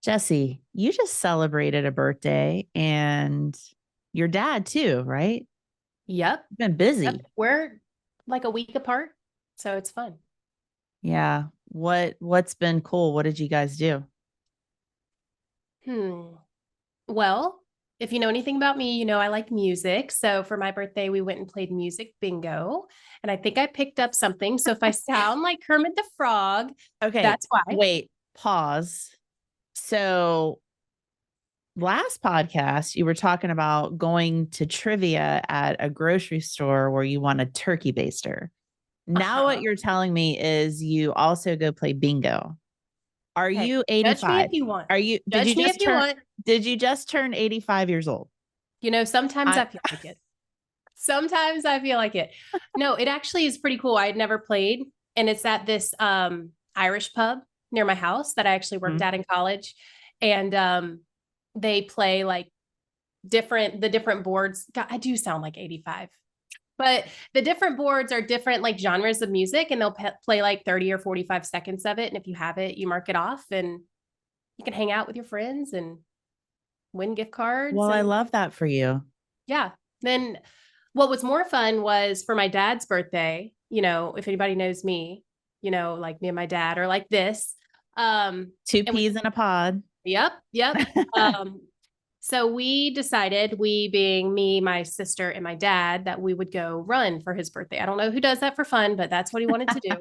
Jessie, you just celebrated a birthday and your dad too, right? Yep. You've been Yep. busy. We're like a week apart, so it's fun. Yeah. What's been cool? What did you guys do? Hmm. Well, if you know anything about me, you know I like music. So for my birthday, we went and played music bingo. And I think I picked up something. So if I sound like Kermit the Frog, Okay, that's why. wait, pause. So last podcast, you were talking about going to trivia at a grocery store where you want a turkey baster. Now what Uh-huh. you're telling me is you also go play bingo. Are Hey, you judge me 85? if you want. Are you Judge me if you want. did you just turn 85 years old? Sometimes I I feel like it. Sometimes I feel like it. No, it actually is pretty cool. I had never played, and it's at this Irish pub near my house that I actually worked Mhm. at in college. And they play like the different boards. God, I do sound like 85. But the different boards are different like genres of music, and they'll play like 30 or 45 seconds of it. And if you have it, you mark it off, and you can hang out with your friends and win gift cards. Well, I And love that for you. yeah, then what was more fun was for my dad's birthday. If anybody knows me, like me and my dad are like this. Two And we, peas in a pod. yep, yep. Um, so we decided, we being me, my sister, and my dad, that we would go run for his birthday. I don't know who does that for fun, but that's what he wanted to do.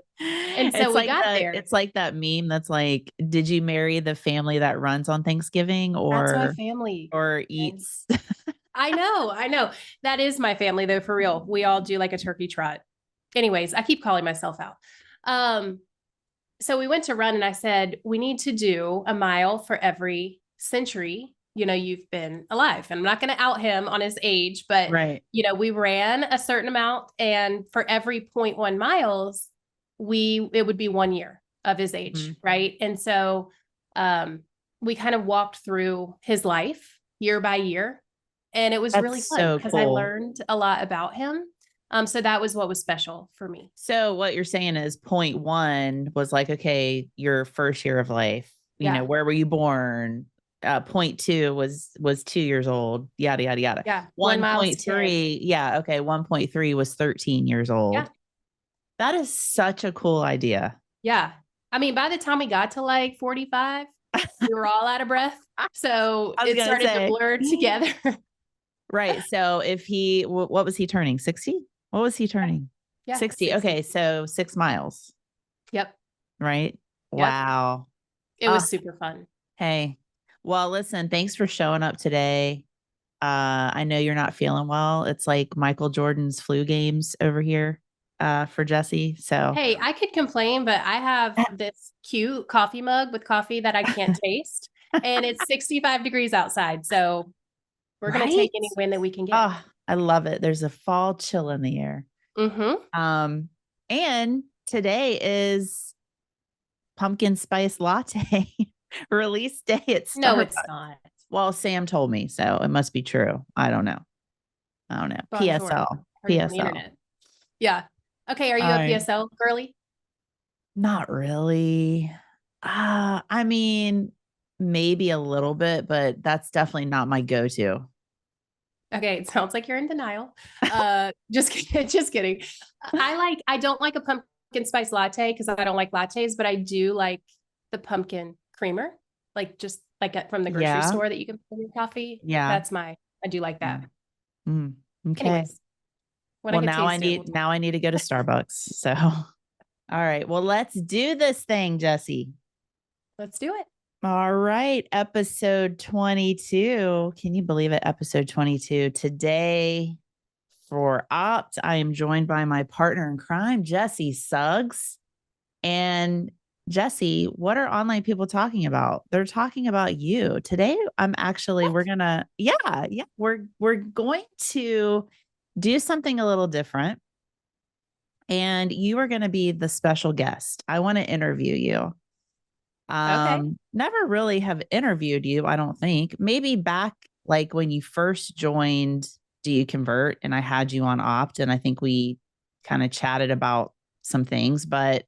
And so we got there. It's like that meme that's like, did you marry the family that runs on Thanksgiving That's my family. or And eats? I know. That is my family though, for real. We all do like a turkey trot. Anyways, I keep calling myself out. Um, so we went to run and I said, we need to do a mile for every century, you've been alive. And I'm not going to out him on his age, but Right. we ran a certain amount, and for every 0.1 miles, it would be 1 year of his age, Mhm. right? And so um we kind of walked through his life year by year, and it was That's really fun so because I cool. learned a lot about him. So that was what was special for me. So what you're saying is point one was like, okay, your first year of life, Yeah. where were you born? Point two was 2 years old, yada, yada, yada. Yeah. 1 mile is 10. 1.3, yeah, okay. 1.3 was 13 years Yeah. old. That is such a cool idea. Yeah. I mean, by the time we got to like 45, we were all out of breath. So I was it gonna started to say, blur together. right. So if what was he turning? 60? What was he turning? Yeah. 60. 60. Okay. So 6 miles, Yep. right? Yep. Wow. It Ah, was super fun. hey. Well, listen, thanks for showing up today. I know you're not feeling well. It's like Michael Jordan's flu games over here for Jessie. So Hey, I could complain, but I have this cute coffee mug with coffee that I can't taste, and it's 65 degrees outside. So we're going to take right? any win that we can get. Oh, I love it. There's a fall chill in the air. Mm-hmm. Um, and today is pumpkin spice latte release day at No, Starbucks. it's not. Well, Sam told me, so it must be true. I don't know. I don't know. Bonjour. PSL. Heard it on the PSL. internet. Yeah. Okay. Are All you a right. PSL girly? Not really. I mean, maybe a little bit, but that's definitely not my go-to. Okay, it sounds like you're in denial. Just kidding, just kidding. I don't like a pumpkin spice latte because I don't like lattes, but I do like the pumpkin creamer, like just like from the grocery Yeah. store that you can put in your coffee. Yeah. I do like Yeah. that. Mm, okay. Anyways, when I Well, get taste it, we'll talk. now I need to go to Starbucks. So, all right. Well, let's do this thing, Jessie. Let's do it. All right. Episode 22. Can you believe it? Episode 22. Today for Opt, I am joined by my partner in crime, Jessie Suggs. And Jessie, what are online people talking about? They're talking about you. Today, we're gonna, yeah, we're going to do something a little different. And you are going to be the special guest. I want to interview you. Okay. Never really have interviewed you, I don't think. Maybe back like when you first joined Do You Convert and I had you on Opt, and I think we kind of chatted about some things, but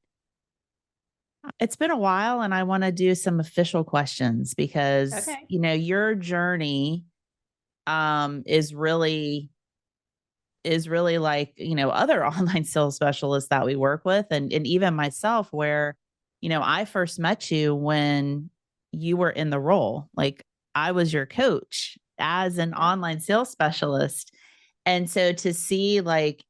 It's been a while and I want to do some official questions because, Okay. your journey is really like, other online sales specialists that we work with and even myself where, I first met you when you were in the role. Like I was your coach as an Yeah. online sales specialist. And so to see like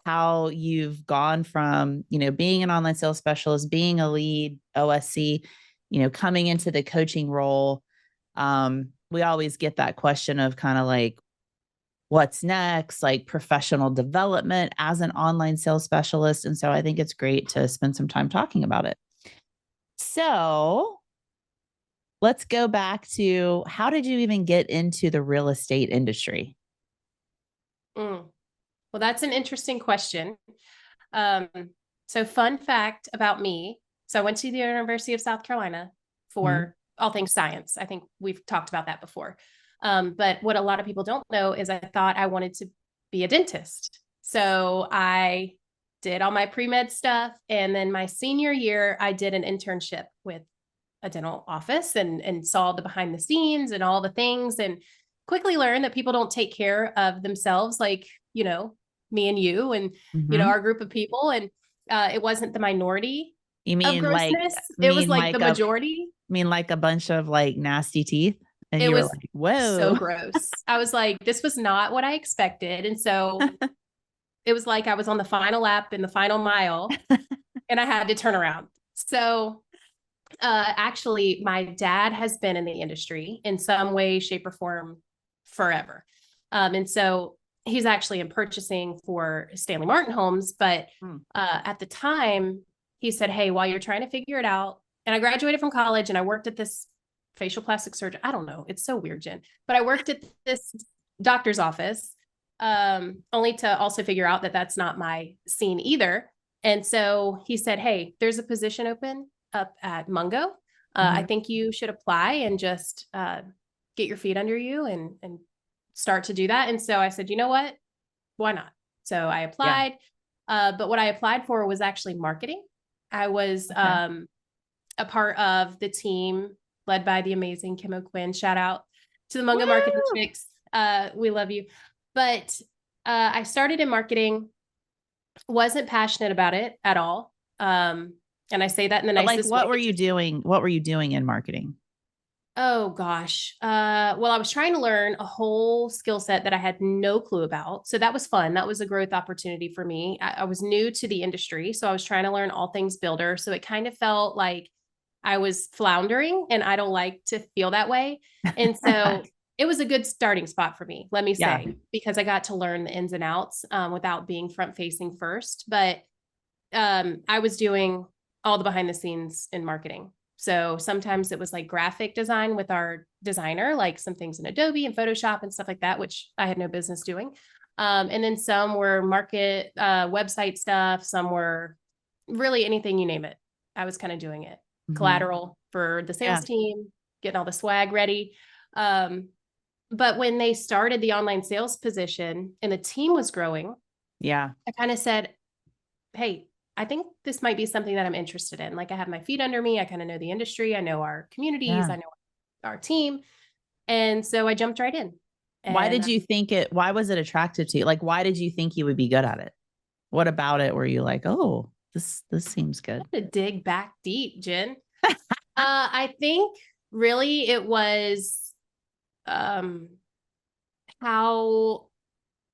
how you've gone from, being an online sales specialist, being a lead OSC, coming into the coaching role, we always get that question of kind of like, what's next, like professional development as an online sales specialist. And so I think it's great to spend some time talking about it. So let's go back to how did you even get into the real estate industry? Mm. Well, that's an interesting question. Um, so fun fact about me. So I went to the University of South Carolina Mhm. for all things science. I think we've talked about that before. But what a lot of people don't know is I thought I wanted to be a dentist. So I did all my pre-med stuff. And then my senior year, I did an internship with a dental office and saw the behind the scenes and all the things and quickly learned that people don't take care of themselves like, me and you and, Mhm. our group of people. And it wasn't the minority You of mean like grossness. It was mean like the like a majority. mean like a bunch of like nasty teeth? And It you were was like, so whoa. gross. I was like, this was not what I expected. And so it was like I was on the final lap in the final mile and I had to turn around. So actually, my dad has been in the industry in some way, shape, or form forever. And so he's actually in purchasing for Stanley Martin Homes. But Hmm. at the time, he said, hey, while you're trying to figure it out, and I graduated from college and I worked at this facial plastic surgeon. I don't know. It's so weird, Jen. But I worked at this doctor's office only to also figure out that that's not my scene either. And so he said, hey, there's a position open up at Mungo. I Mhm. think you should apply and just get your feet under you and start to do that. And so I said, you know what? Why not? So I Yeah. applied. But what I applied for was actually marketing. I was Okay. a part of the team led by the amazing Kim O'Quinn. Shout out to the Mungo marketing Woo! chicks. We love you. But I started in marketing, wasn't passionate about it at all. And I say that in the But like nicest way. what were you doing? What were you doing in marketing? Oh gosh. Well, I was trying to learn a whole skill set that I had no clue about. So that was fun. That was a growth opportunity for me. I was new to the industry. So I was trying to learn all things builder. So it kind of felt like I was floundering and I don't like to feel that way. And so it was a good starting spot for me, let me Yeah. say, because I got to learn the ins and outs without being front facing first. But I was doing all the behind the scenes in marketing. So sometimes it was like graphic design with our designer, like some things in Adobe and Photoshop and stuff like that, which I had no business doing. And then some were market website stuff. Some were really anything you name it. I was kind of doing it. Mhm. Collateral for the Yeah. sales team, getting all the swag ready. Um, but when they started the online sales position and the team was growing, Yeah. I kind of said, hey, I think this might be something that I'm interested in. Like I have my feet under me. I kind of know the industry. I know our communities. Yeah. I know our team. And so I jumped right in. Why And did you think it why was it attractive to you? Like, why did you think you would be good at it? What about it were you like, "Oh, this seems good?" to dig back deep, Jen. I think really it was um, how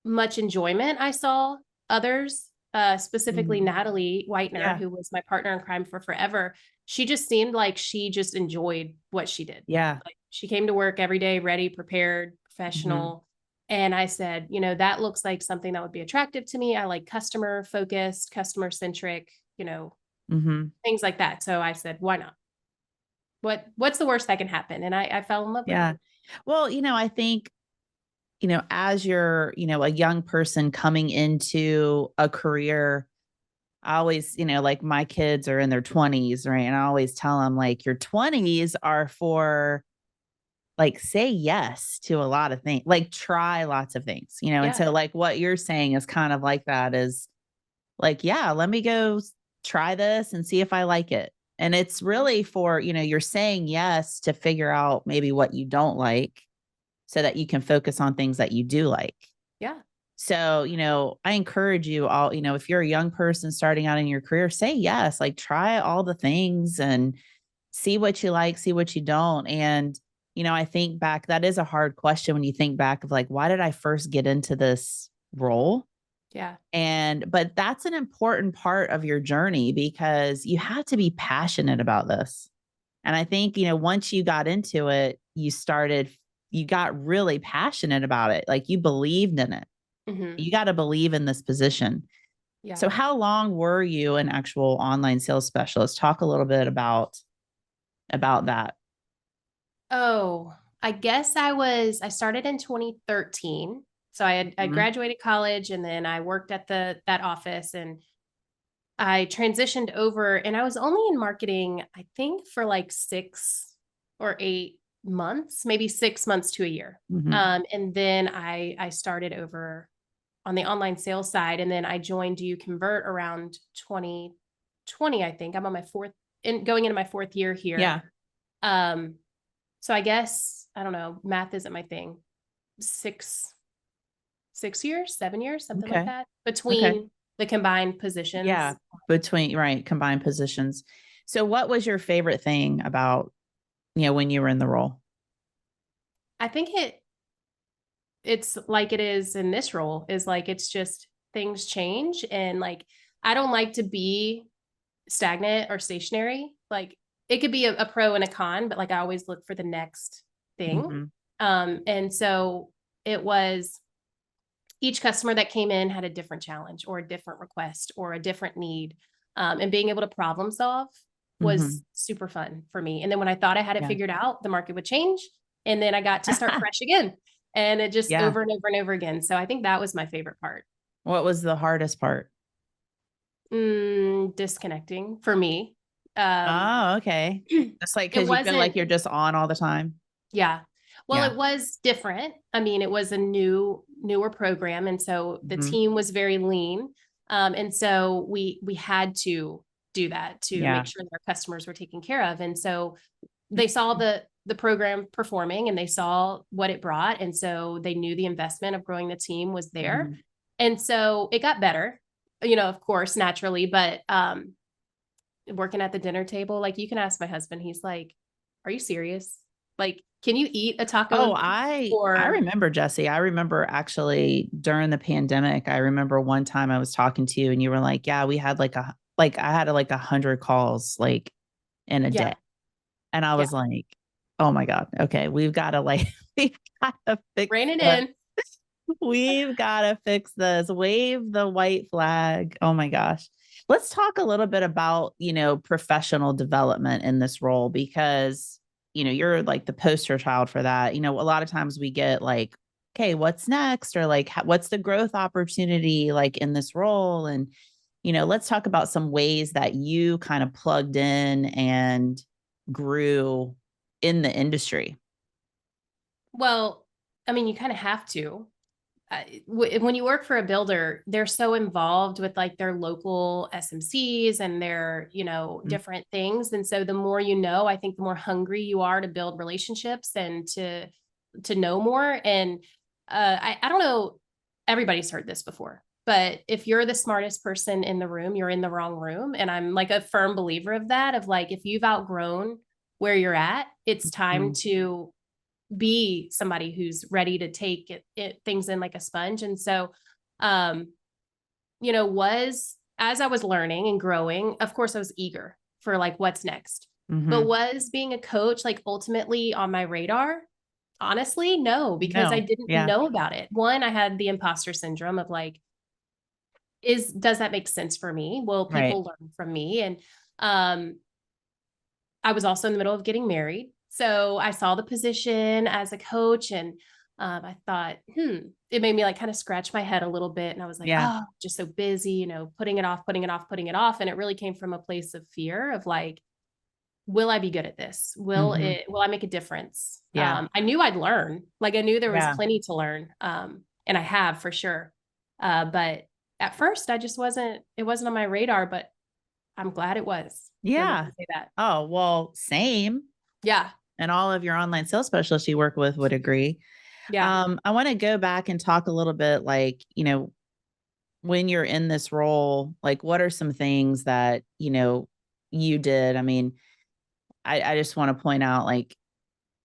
much enjoyment I saw others, specifically Mhm. Natalie Whitener, Yeah. who was my partner in crime for forever. She just seemed like she just enjoyed what she did. Yeah. Like she came to work every day, ready, prepared, Mhm. professional. And I said, that looks like something that would be attractive to me. I like customer focused, customer centric, Mhm. things like that. So I said, why not? What's the worst that can happen? And I fell in love with it. Yeah. Well, I think, as you're, a young person coming into a career, I always, like my kids are in their 20s, right? And I always tell them like your 20s are for like say yes to a lot of things, like try lots of things, and Yeah. so like what you're saying is kind of like that is like, yeah, let me go try this and see if I like it. And it's really for, you're saying yes to figure out maybe what you don't like so that you can focus on things that you do like. Yeah. So, I encourage you all, if you're a young person starting out in your career, say yes, like try all the things and see what you like, see what you don't. And, I think back, that is a hard question when you think back of like, why did I first get into this role? Yeah. But that's an important part of your journey because you have to be passionate about this. And I think, once you got into it, you got really passionate about it. Like you believed in it. Mm-hmm. You got to believe in this position. Yeah. So how long were you an actual online sales specialist? Talk a little bit about that. Oh, I guess I started in 2013. So I Mhm. graduated college and then I worked at that office and I transitioned over and I was only in marketing, I think for like 6 or 8 months, maybe 6 months to a year. Mhm. And then I started over on the online sales side and then I joined Do You Convert around 2020, I think. I'm on my going into my fourth year here. Yeah. Um, so I guess, I don't know, math isn't my thing. 6 years, 7 years, something like Okay. that Okay. between the combined positions. Yeah. Right, combined positions. So what was your favorite thing about, when you were in the role? I think it's like it is in this role is like, it's just things change. And like, I don't like to be stagnant or stationary. Like it could be a pro and a con, but like I always look for the next thing. Mhm. And so it was each customer that came in had a different challenge or a different request or a different need. And being able to problem solve was Mhm. super fun for me. And then when I thought I had it Yeah. figured out, the market would change. And then I got to start fresh again. And it just Yeah. over and over and over again. So I think that was my favorite part. What was the hardest part? Disconnecting for me. Um, Oh, okay. Just like it because you feel like wasn't, you're just on all the time? yeah. Well, Yeah. it was different. I mean, it was a newer program. And so the Mhm. team was very lean. And so we had to do that to make Yeah. sure that our customers were taken care of. And so they saw the program performing and they saw what it brought. And so they knew the investment of growing the team was there. Mhm. And so it got better, of course, naturally, but working at the dinner table, like you can ask my husband, he's like, are you serious? Like, can you eat a Oh, taco I or remember, Jesse. I remember actually during the pandemic, I remember one time I was talking to you and you were like, "Yeah, we had I had like 100 calls like in a day." yeah, And I yeah, was like, "Oh my God. Okay, we've got to like we've got to fix rein it this. in. We've got to fix this. Wave the white flag." Oh my gosh. Let's talk a little bit about, professional development in this role because, you're like the poster child for that. A lot of times we get like, okay, what's next? Or like, what's the growth opportunity like in this role? And, let's talk about some ways that you kind of plugged in and grew in the industry. Well, I mean, you kind of have to. When you work for a builder, they're so involved with like their local SMCs and their, Mm. different things. And so the more I think the more hungry you are to build relationships and to know more. And I don't know, everybody's heard this before, but if you're the smartest person in the room, you're in the wrong room. And I'm like a firm believer of that, of like, if you've outgrown where you're at, it's time Mhm. to be somebody who's ready to take things in like a sponge. And so, um, was as I was learning and growing, of course, I was eager for like what's next. But Mhm. was being a coach like ultimately on my radar? Honestly, no, because I No. didn't Yeah. know about it. One, I had the imposter syndrome of like, does that make sense for me? Will Right. people learn from me? And um, I was also in the middle of getting married. So I saw the position as a coach and I thought, it made me like kind of scratch my head a little bit. And I was like, Yeah. oh, just so busy, putting it off, putting it off, putting it off. And it really came from a place of fear of like, will I be good at this? Mhm. Will I make a difference? Yeah. I knew I'd learn, like I knew there was Yeah. plenty to learn. And I have for sure. But at first it wasn't on my radar, but I'm glad it was. Let me Yeah. say that. Oh, well, same. Yeah. And all of your online sales specialists you work with would agree. Yeah. I want to go back and talk a little bit like, when you're in this role, like what are some things that, you did? I mean, I just want to point out like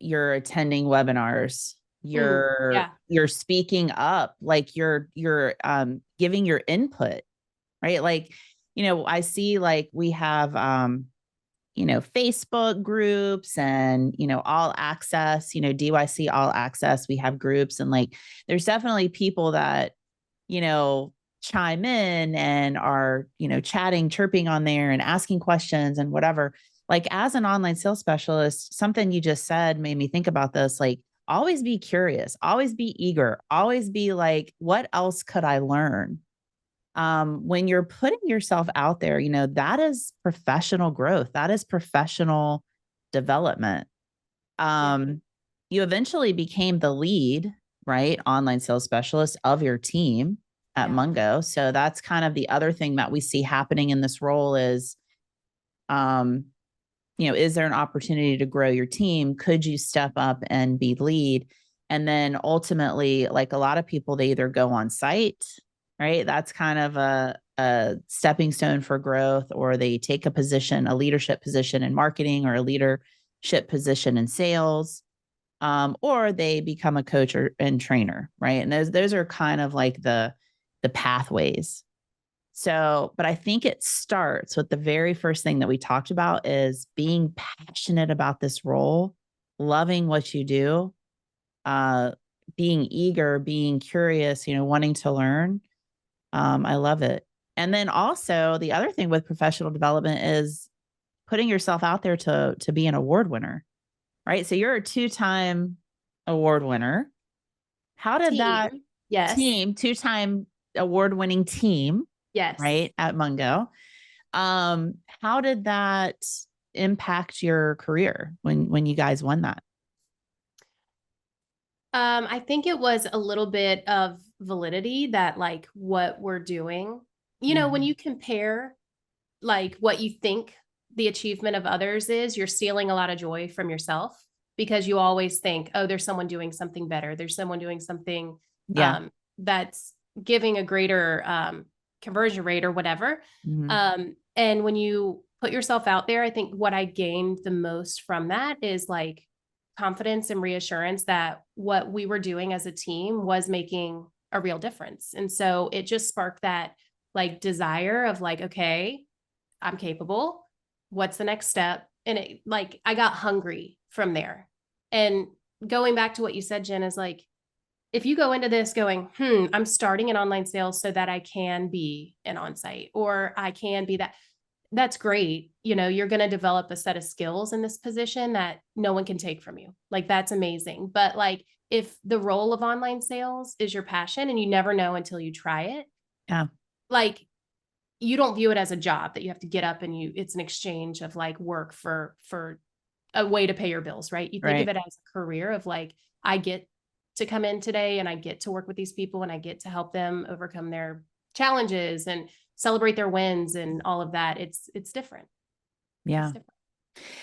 you're attending webinars, Yeah. you're speaking up, like you're giving your input, right? Like, I see like we have Facebook groups and, all access, DYC all access. We have groups and like there's definitely people that, you know, chime in and are, chatting, chirping on there and asking questions and whatever. Like as an online sales specialist, something you just said made me think about this. Like always be curious, always be eager, always be like, what else could I learn? When you're putting yourself out there, that is professional growth. That is professional development. Yeah. Um, you eventually became the lead, right? Online sales specialist of your team at Yeah. Mungo. So that's kind of the other thing that we see happening in this role is, um, is there an opportunity to grow your team? Could you step up and be lead? And then ultimately, like a lot of people, they either go on site, right? That's kind of a stepping stone for growth, or they take a position, a leadership position in marketing or a leadership position in sales, or they become a coach and trainer, right? And those are kind of like the pathways. So, but I think it starts with the very first thing that we talked about is being passionate about this role, loving what you do, uh, being eager, being curious, wanting to learn. I love it. And then also the other thing with professional development is putting yourself out there to be an award winner, right? So you're a two-time award winner. How did that Team. Yes. team, two-time award-winning team, Yes. right, at Mungo, how did that impact your career when you guys won that? I think it was a little bit of validity that like what we're doing, when Mhm. you compare like what you think the achievement of others is, you're stealing a lot of joy from yourself because you always think, oh, there's someone doing something better. There's someone doing something Yeah. that's giving a greater conversion rate or whatever. Mhm. And when you put yourself out there, I think what I gained the most from that is like confidence and reassurance that what we were doing as a team was making a real difference. And so it just sparked that like desire of like, okay, I'm capable. What's the next step? And it like I got hungry from there. And going back to what you said, Jen, is like if you go into this going, I'm starting in online sales so that I can be an on-site or I can be that, that's great. You're going to develop a set of skills in this position that no one can take from you. Like that's amazing. But like if the role of online sales is your passion and you never know until you try it, Yeah. like you don't view it as a job that you have to get up and it's an exchange of like work for a way to pay your bills, right? You think of Right. it as a career of like, I get to come in today and I get to work with these people and I get to help them overcome their challenges and celebrate their wins and all of that. It's different. It's Yeah. different.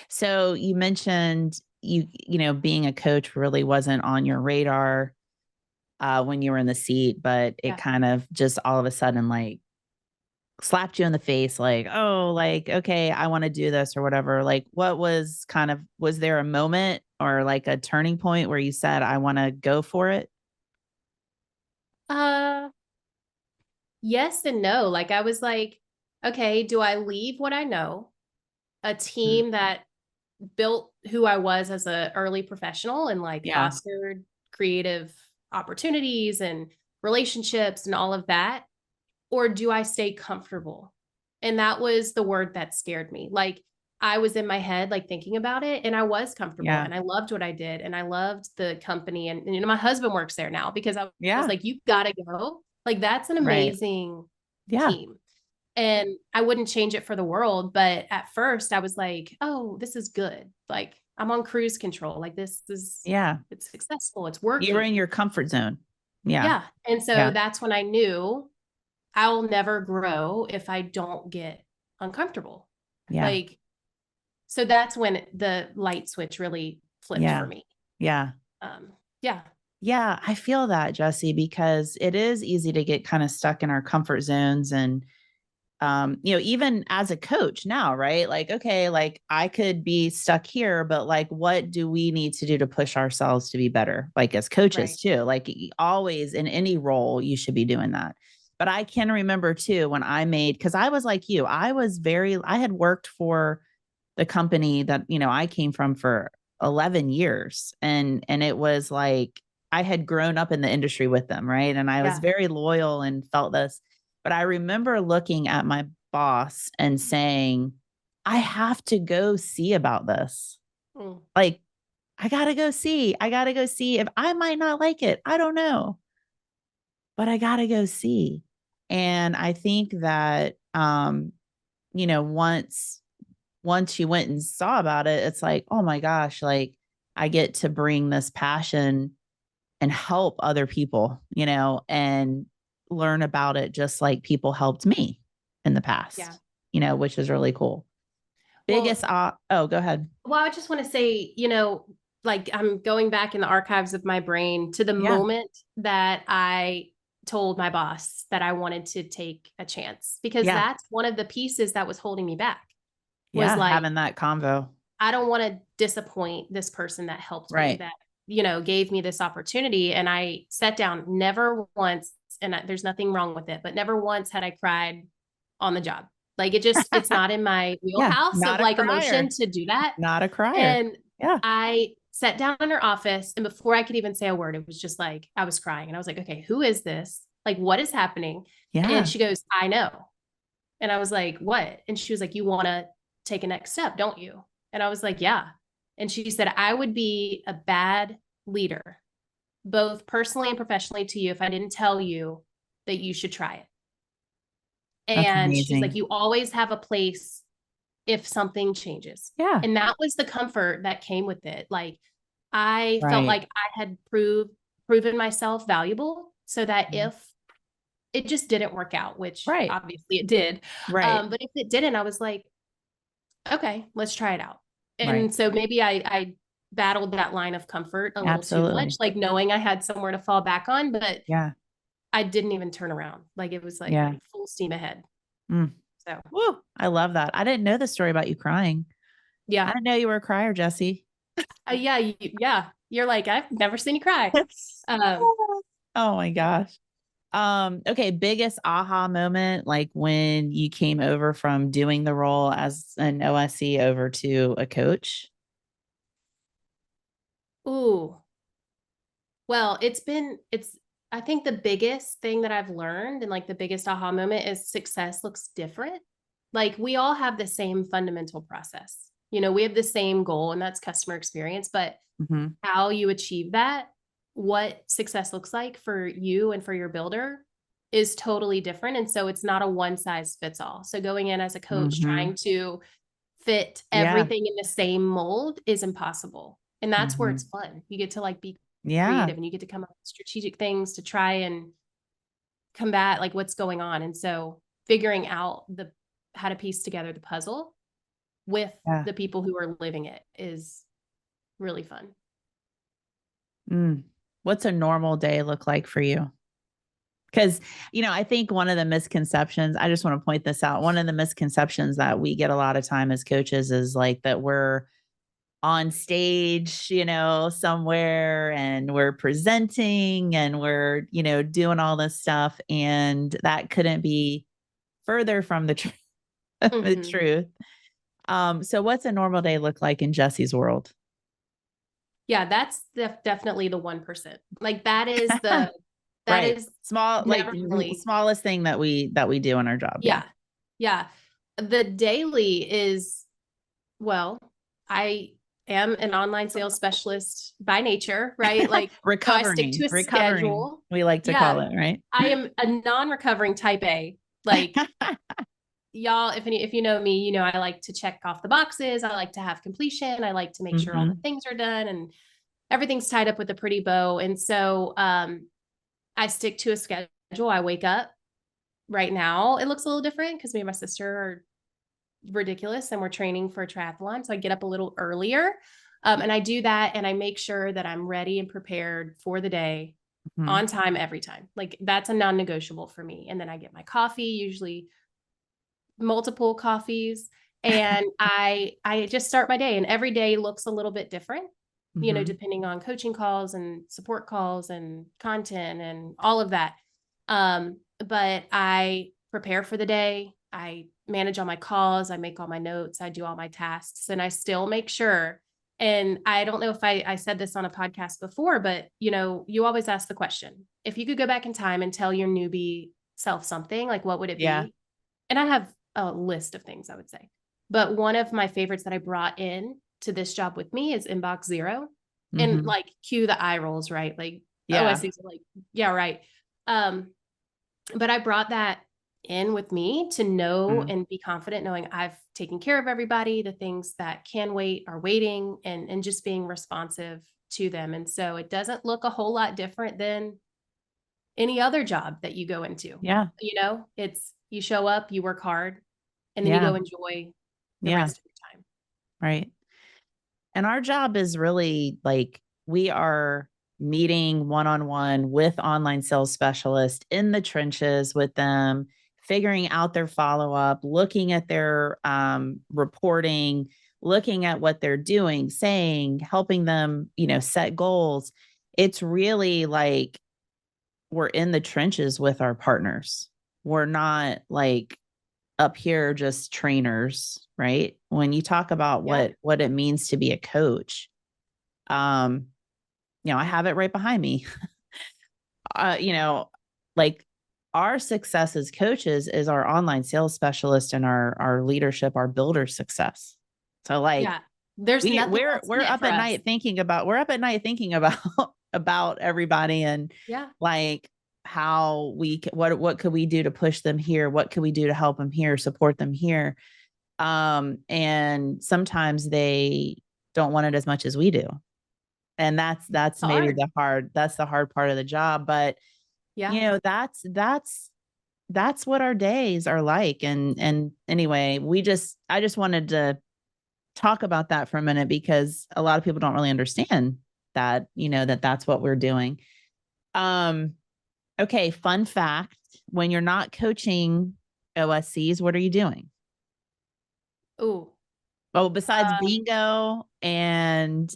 So you mentioned being a coach really wasn't on your radar when you were in the seat, but it Yeah. kind of just all of a sudden like slapped you in the face like, "Oh, like, okay, I wanna do this," or whatever. Like, what was there a moment or like a turning point where you said, "I wanna go for it?" Uh yes and no. Like I was like, okay, do I leave what I know? A Mm. team that built who I was as a early professional and like Yeah. fostered creative opportunities and relationships and all of that? Or do I stay comfortable? And that was the word that scared me. Like I was in my head, like thinking about it, and I was comfortable Yeah. and I loved what I did and I loved the company. And my husband works there now because I was Yeah. like, you've got to go. Like that's an Right. amazing Yeah. team. And I wouldn't change it for the world. But at first I was like, oh, this is good. Like I'm on cruise control. Like Yeah. it's successful. It's You were in working. your comfort zone. Yeah. Yeah. And so Yeah. that's when I knew I'll never grow if I don't get uncomfortable. Yeah. Like, so that's when the light switch really flipped for me. Yeah. Yeah. Yeah. I feel that, Jessie, because it is easy to get kind of stuck in our comfort zones. And, even as a coach now, right? Like, okay, like I could be stuck here, but like, what do we need to do to push ourselves to be better? Like as coaches too, like always in any role, you should be doing that. But I can remember too, when cause I was like you, I had worked for the company that, I came from for 11 years. And it was like, I had grown up in the industry with them. Right. And I was very loyal and felt this, but I remember looking at my boss and saying, I have to go see about this. Like, I got to go see. I got to go see if I might not like it. I don't know, but I got to go see. And I think that, once you went and saw about it, it's like, oh my gosh, like I get to bring this passion and help other people, and learn about it just like people helped me in the past, which is really cool. Biggest, go ahead. Well, I just want to say, like I'm going back in the archives of my brain to the moment that I told my boss that I wanted to take a chance, because that's one of the pieces that was holding me back. Was like having that convo. I don't want to disappoint this person that helped me, that, gave me this opportunity. And I sat down, never once, and there's nothing wrong with it, but never once had I cried on the job. Like it's not in my wheelhouse of like emotion to do that. Not a crier. And I sat down in her office, and before I could even say a word, it was just like, I was crying, and I was like, okay, who is this? Like, what is happening? And she goes, I know. And I was like, what? And she was like, you want to take a next step, don't you? And I was like, yeah. And she said, I would be a bad leader, both personally and professionally, to you if I didn't tell you that you should try it. And she's like, you always have a place if something changes. And that was the comfort that came with it. Like I felt like I had proven myself valuable, so that if it just didn't work out, which obviously it did. But if it didn't, I was like, okay, let's try it out. And so maybe I battled that line of comfort a little too much, like knowing I had somewhere to fall back on, but I didn't even turn around. Like it was like full steam ahead. So, woo, I love that. I didn't know the story about you crying. I didn't know you were a crier, Jessie. You're like, I've never seen you cry. Oh my gosh. Okay. Biggest aha moment, like when you came over from doing the role as an OSC over to a coach. Ooh. Well, I think the biggest thing that I've learned, and like the biggest aha moment, is success looks different. Like we all have the same fundamental process. We have the same goal, and that's customer experience, but how you achieve that, what success looks like for you and for your builder, is totally different. And so it's not a one size fits all. So going in as a coach, trying to fit everything in the same mold is impossible. And that's where it's fun. You get to like be creative, and you get to come up with strategic things to try and combat like what's going on. And so figuring out how to piece together the puzzle with the people who are living it is really fun. What's a normal day look like for you? Because, I think one of the misconceptions, I just want to point this out. One of the misconceptions that we get a lot of time as coaches is like that we're on stage, somewhere, and we're presenting and we're, doing all this stuff. And that couldn't be further from the truth. The truth. So what's a normal day look like in Jessie's world? Yeah, that's definitely the 1%. Like that is the, is small, like the smallest thing that we do in our job. Yeah. The daily is, well, I am an online sales specialist by nature, right? Like recovering, so I stick to a schedule. We like to call it, right? I am a non-recovering type A. Like y'all, if you know me, I like to check off the boxes. I like to have completion. I like to make sure all the things are done and everything's tied up with a pretty bow. And so I stick to a schedule. I wake up. Right now it looks a little different because me and my sister are ridiculous and we're training for a triathlon. So I get up a little earlier. And I do that and I make sure that I'm ready and prepared for the day on time every time. Like that's a non-negotiable for me. And then I get my coffee, usually multiple coffees, and I just start my day, and every day looks a little bit different, depending on coaching calls and support calls and content and all of that. But I prepare for the day. I manage all my calls. I make all my notes. I do all my tasks, and I still make sure. And I don't know if I said this on a podcast before, but you always ask the question, if you could go back in time and tell your newbie self something, like what would it be? And I have a list of things I would say, but one of my favorites that I brought in to this job with me is inbox zero, and like cue the eye rolls, right? Like, OSCs are like, yeah, right. But I brought that in with me to know and be confident knowing I've taken care of everybody. The things that can wait are waiting, and just being responsive to them. And so it doesn't look a whole lot different than any other job that you go into. Yeah. It's, you show up, you work hard, and then you go enjoy the rest of your time. Right. And our job is really like, we are meeting one-on-one with online sales specialists in the trenches with them, figuring out their follow-up, looking at their reporting, looking at what they're doing, saying, helping them, set goals. It's really like we're in the trenches with our partners. We're not like up here just trainers, right? When you talk about what it means to be a coach, I have it right behind me. Like our success as coaches is our online sales specialist and our leadership, our builder success. So like, there's we're up at night thinking about about everybody, and like how what could we do to push them here? What could we do to help them here, support them here? And sometimes they don't want it as much as we do. And that's maybe the hard part of the job. But that's what our days are like. And anyway, I just wanted to talk about that for a minute, because a lot of people don't really understand that, that's what we're doing. Okay. Fun fact, when you're not coaching OSCs, what are you doing? Besides bingo and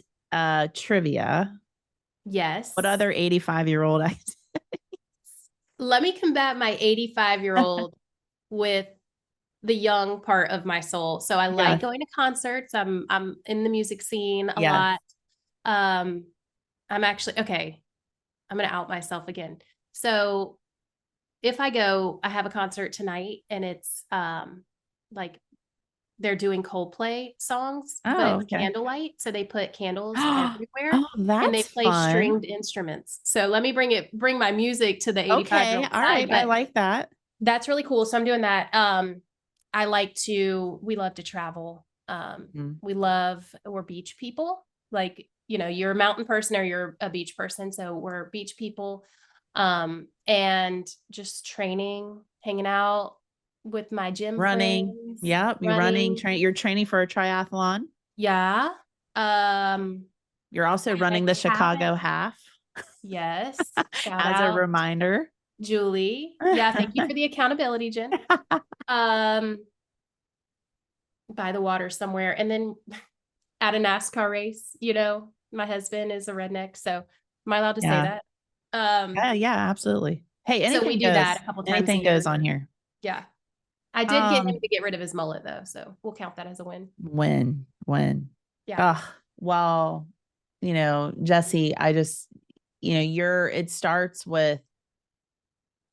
trivia. Yes. What other 85-year-old activities? Let me combat my 85-year-old with the young part of my soul. So I like going to concerts. I'm in the music scene a lot. I'm actually, okay, I'm going to out myself again. So if I have a concert tonight, and it's like they're doing Coldplay songs, but it's candlelight. So they put candles everywhere, and they play stringed instruments. So let me bring my music to the 85-year-old all right. I like that. That's really cool. So I'm doing that. We love to travel. We're beach people. Like, you're a mountain person or you're a beach person. So we're beach people. And just training, hanging out with my gym running friends. You're training for a triathlon. You're also running the Chicago half. Yes. As a reminder, Julie. Thank you for the accountability, Jen. By the water somewhere. And then at a NASCAR race, my husband is a redneck, so am I allowed to say that? Yeah, absolutely. Hey, anything so we do that a couple times. Anything goes on here. Yeah. I did get him to get rid of his mullet though, so we'll count that as a win. Win. Yeah. Well, Jessie, I just, it starts with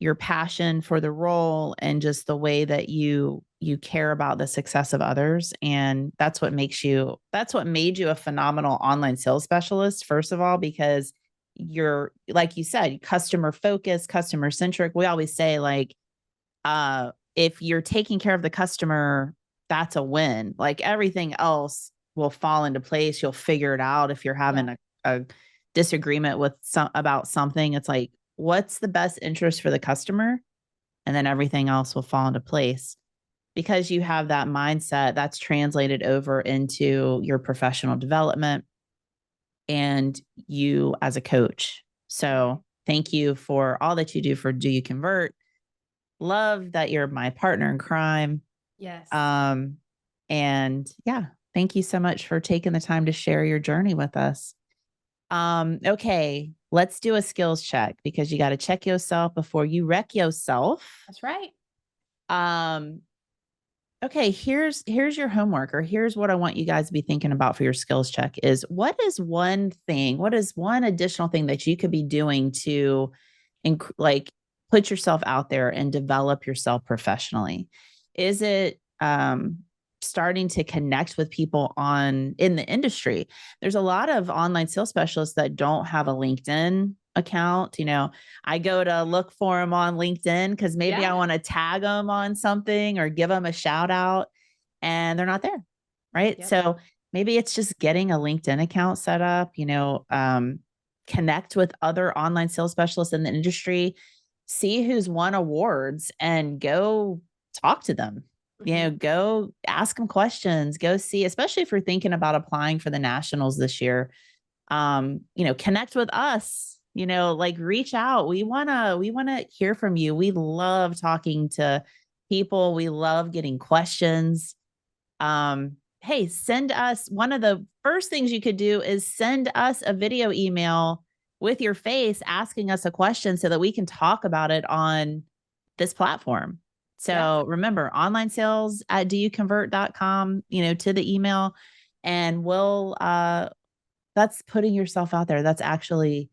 your passion for the role and just the way that you care about the success of others. And that's what made you a phenomenal online sales specialist, first of all, because you're, like you said, customer focused, customer centric. We always say, like, if you're taking care of the customer, that's a win. Like, everything else will fall into place. You'll figure it out. If you're having a disagreement with about something, it's like, what's the best interest for the customer? And then everything else will fall into place. because you have that mindset, that's translated over into your professional development and you as a coach. So thank you for all that you do for Do You Convert. Love that you're my partner in crime. Yes. And yeah, thank you so much for taking the time to share your journey with us. Okay, let's do a skills check because you got to check yourself before you wreck yourself. That's right. Okay, here's your homework, or here's what I want you guys to be thinking about for your skills check is what is one additional thing that you could be doing to like put yourself out there and develop yourself professionally? Is it starting to connect with people in the industry? There's a lot of online sales specialists that don't have a LinkedIn account. I go to look for them on LinkedIn because maybe I want to tag them on something or give them a shout out, and they're not there. Right. Yep. So maybe it's just getting a LinkedIn account set up, connect with other online sales specialists in the industry, see who's won awards and go talk to them. Go ask them questions, go see, especially if you're thinking about applying for the nationals this year, connect with us, like reach out. We want to hear from you. We love talking to people. We love getting questions. Hey, send us, one of the first things you could do is send us a video email with your face asking us a question so that we can talk about it on this platform. So remember, online sales at doyouconvert.com, to the email, and that's putting yourself out there. That's actually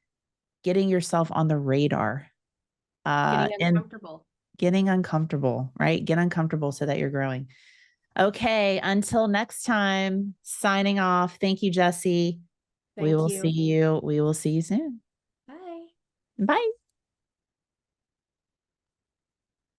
getting yourself on the radar. Getting uncomfortable, right? Get uncomfortable so that you're growing. Okay. Until next time, signing off. Thank you, Jessie. We will see you soon. Bye. Bye.